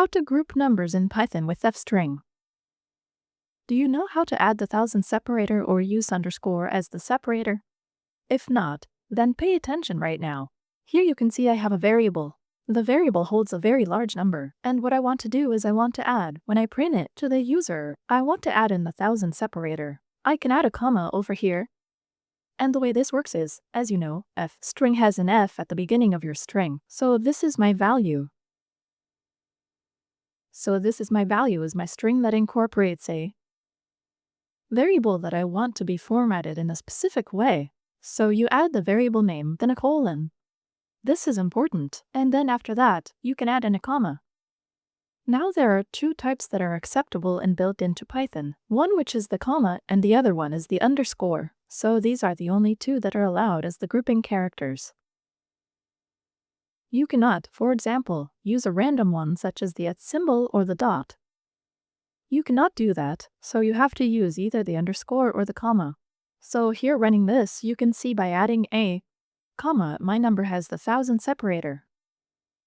How to group numbers in Python with fstring. Do you know how to add the thousand separator or use underscore as the separator? If not, then pay attention right now. Here you can see I have a variable. The variable holds a very large number, and what I want to do is I want to add, when I print it to the user, I want to add in the thousand separator. I can add a comma over here. And the way this works is, as you know, fstring has an f at the beginning of your string, so this is my value. So this is my value is my string that incorporates a variable that I want to be formatted in a specific way. So you add the variable name, then a colon. This is important, and then after that, you can add in a comma. Now there are two types that are acceptable and built into Python, one which is the comma and the other one is the underscore, so these are the only two that are allowed as the grouping characters. You cannot, for example, use a random one such as the @ symbol or the dot. You cannot do that, so you have to use either the underscore or the comma. So here running this, you can see by adding a comma, my number has the thousand separator.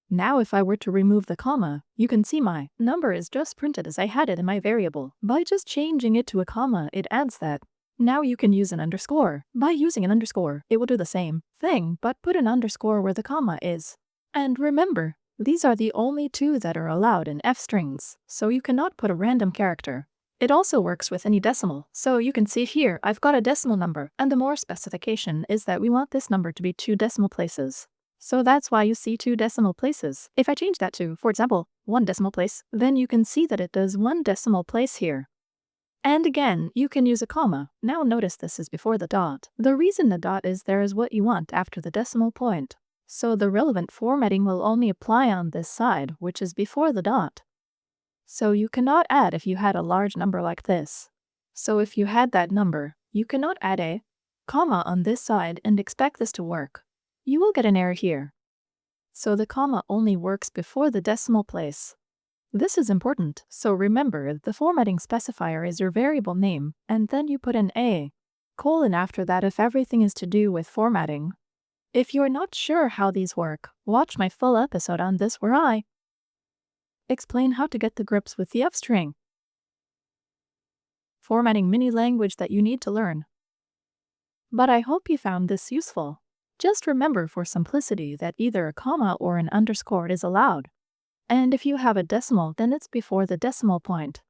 Now if I were to remove the comma, you can see my number is just printed as I had it in my variable. By just changing it to a comma, it adds that. Now you can use an underscore. By using an underscore, it will do the same thing, but put an underscore where the comma is. And remember, these are the only two that are allowed in fstrings, so you cannot put a random character. It also works with any decimal, so you can see here I've got a decimal number, and the more specification is that we want this number to be 2 decimal places. So that's why you see 2 decimal places. If I change that to, for example, 1 decimal place, then you can see that it does 1 decimal place here. And again, you can use a comma. Now notice this is before the dot. The reason the dot is there is what you want after the decimal point. So the relevant formatting will only apply on this side, which is before the dot. So you cannot add if you had a large number like this. So if you had that number, you cannot add a comma on this side and expect this to work. You will get an error here. So the comma only works before the decimal place. This is important, so remember the formatting specifier is your variable name, and then you put an a colon after that if everything is to do with formatting. If you're not sure how these work, watch my full episode on this where I explain how to get to grips with the fstring. Formatting mini language that you need to learn. But I hope you found this useful. Just remember for simplicity that either a comma or an underscore is allowed. And if you have a decimal, then it's before the decimal point.